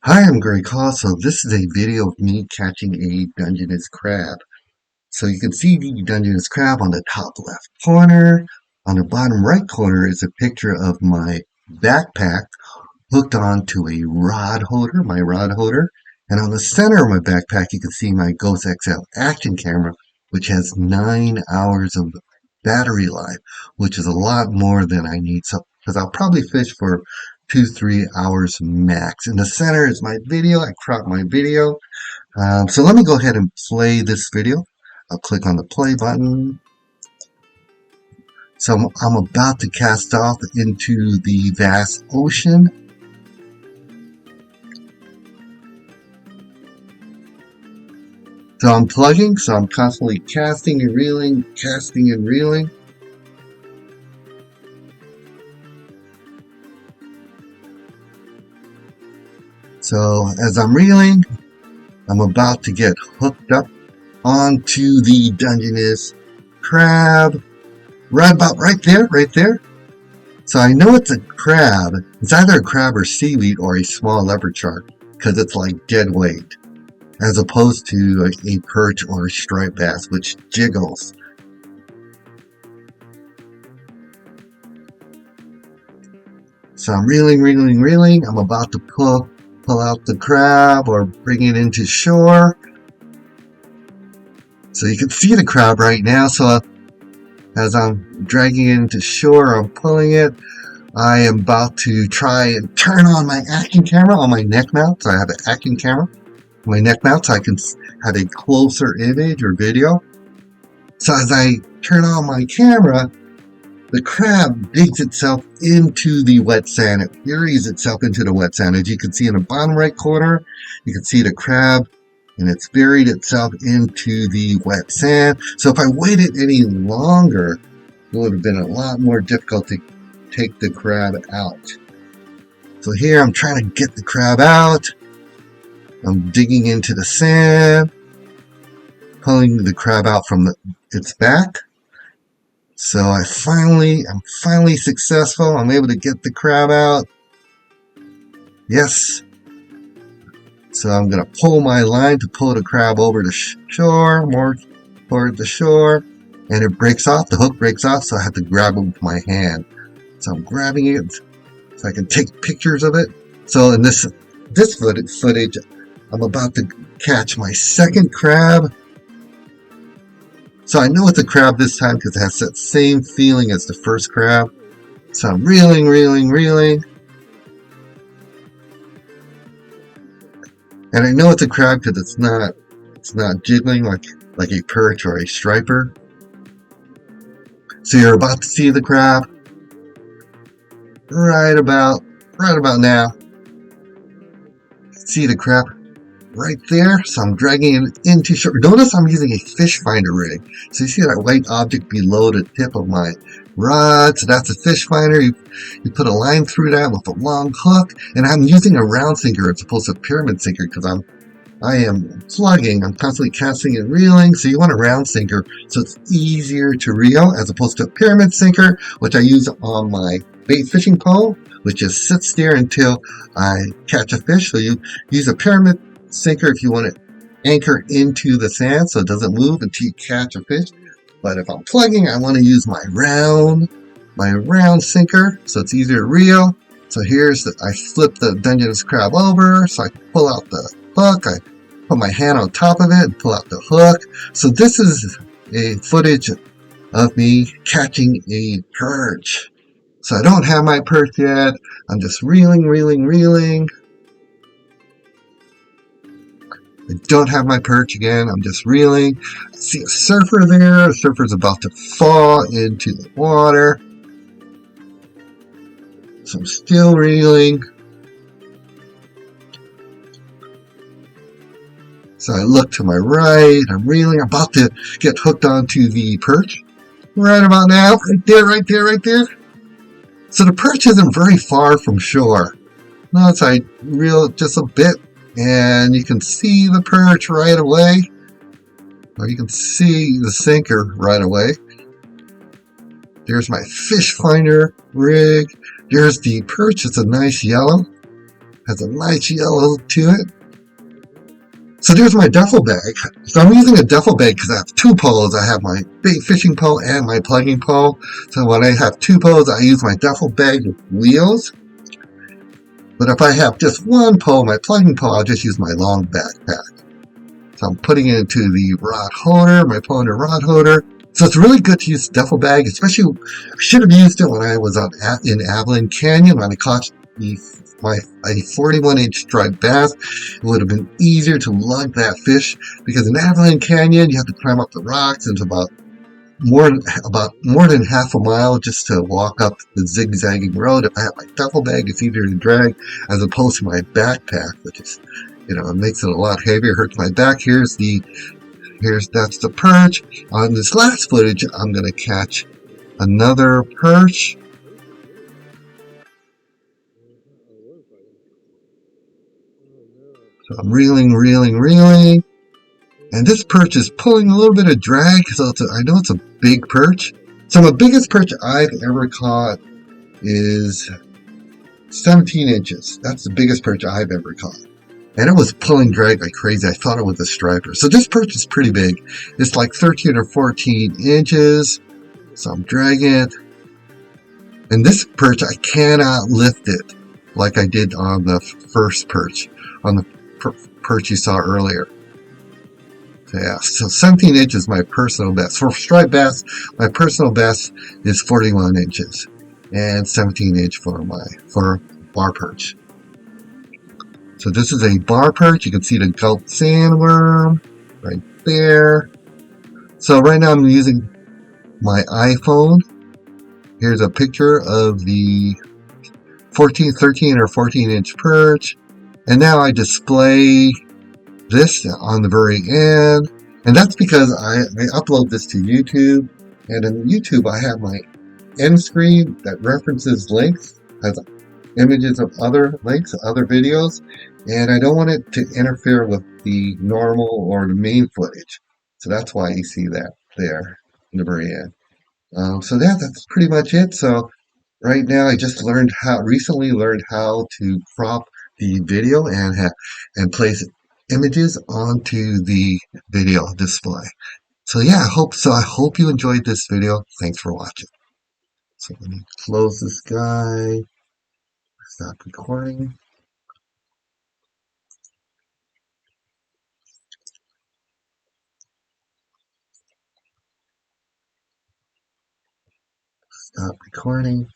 Hi, I'm Greg Hall. So this is a video of me catching a Dungeness crab. So you can see the Dungeness crab on the top left corner. On the bottom right corner is a picture of my backpack hooked onto a rod holder, my rod holder. And on the center of my backpack, you can see my Ghost XL action camera, which has 9 hours of battery life, which is a lot more than I need. So, because I'll probably fish for 2, 3 hours max. In the center is my video. I cropped my video. So let me go ahead and play this video. I'll click on the play button. So I'm about to cast off into the vast ocean. So I'm plugging, so I'm constantly casting and reeling, casting and reeling. So as I'm reeling, I'm about to get hooked up onto the Dungeness crab. Right there, right there. So I know it's a crab. It's either a crab or seaweed or a small leopard shark because it's like dead weight, as opposed to a perch or a striped bass, which jiggles. So I'm reeling, reeling, reeling. I'm about to pull out the crab or bring it into shore. So you can see the crab right now. So as I'm dragging it into shore, I'm pulling it. I am about to try and turn on my action camera on my neck mount. So I have an action camera on my neck mount so I can have a closer image or video. So as I turn on my camera, the crab digs itself into the wet sand. It buries itself into the wet sand. As you can see in the bottom right corner, you can see the crab and it's buried itself into the wet sand. So if I waited any longer, it would have been a lot more difficult to take the crab out. So here I'm trying to get the crab out. I'm digging into the sand, pulling the crab out from its back. So I'm finally successful. I'm able to get the crab out. Yes. So I'm going to pull my line to pull the crab over the shore, more toward the shore, and it breaks off. The hook breaks off, so I have to grab it with my hand. So I'm grabbing it so I can take pictures of it. So in this footage, I'm about to catch my second crab. So I know it's a crab this time because it has that same feeling as the first crab. So I'm reeling, reeling, reeling. And I know it's a crab because it's not jiggling like a perch or a striper. So you're about to see the crab right about now. See the crab right there. So I'm dragging it into shore. Notice I'm using a fish finder rig. So you see that white object below the tip of my rod. So that's a fish finder. You put a line through that with a long hook. And I'm using a round sinker as opposed to a pyramid sinker because I am plugging. I'm constantly casting and reeling. So you want a round sinker so it's easier to reel as opposed to a pyramid sinker, which I use on my bait fishing pole, which just sits there until I catch a fish. So you use a pyramid sinker if you want to anchor into the sand so it doesn't move until you catch a fish. But if I'm plugging, I want to use my round sinker so it's easier to reel. So I flip the Dungeness crab over so I can pull out the hook. I put my hand on top of it and pull out the hook. So this is a footage of me catching a perch. So I don't have my perch yet. I'm just reeling, reeling, reeling. I don't have my perch again. I'm just reeling. I see a surfer there. The surfer's about to fall into the water. So I'm still reeling. So I look to my right. I'm reeling. I'm about to get hooked onto the perch. Right about now. Right there, right there, right there. So the perch isn't very far from shore. Notice I reel just a bit. And you can see the perch right away. Or you can see the sinker right away. There's my fish finder rig. There's the perch. It's a nice yellow. Has a nice yellow to it. So there's my duffel bag. So I'm using a duffel bag because I have two poles. I have my big fishing pole and my plugging pole. So when I have two poles, I use my duffel bag with wheels. But if I have just one pole, my plugging pole, I'll just use my long backpack. So I'm putting it into the rod holder, my pole and rod holder. So it's really good to use duffel bag, especially I should have used it when I was in Avalon Canyon when I caught a 41-inch striped bass. It would have been easier to lug that fish because in Avalon Canyon you have to climb up the rocks and it's about more than half a mile just to walk up the zigzagging road. If I have my duffel bag, it's easier to drag as opposed to my backpack, which is, it makes it a lot heavier. It hurts my back. That's the perch. On this last footage, I'm gonna catch another perch. So I'm reeling. And this perch is pulling a little bit of drag, so I know it's a big perch. So the biggest perch I've ever caught is 17 inches. That's the biggest perch I've ever caught. And it was pulling drag like crazy. I thought it was a striper. So this perch is pretty big. It's like 13 or 14 inches. So I'm dragging it. And this perch, I cannot lift it like I did on the first perch, on the perch you saw earlier. Yeah, so 17 inches is my personal best. For striped bass, my personal best is 41 inches and 17 inch for bar perch. So this is a bar perch. You can see the gulp sandworm right there. So right now I'm using my iPhone. Here's a picture of the 13 or 14 inch perch. And now I display this on the very end. And that's because I upload this to YouTube. And in YouTube, I have my end screen that references links, has images of other links, other videos. And I don't want it to interfere with the normal or the main footage. So that's why you see that there in the very end. So that's pretty much it. So right now, I just recently learned how to crop the video and place images onto the video display. So yeah, I hope you enjoyed this video. Thanks for watching. So let me close this guy, stop recording, stop recording.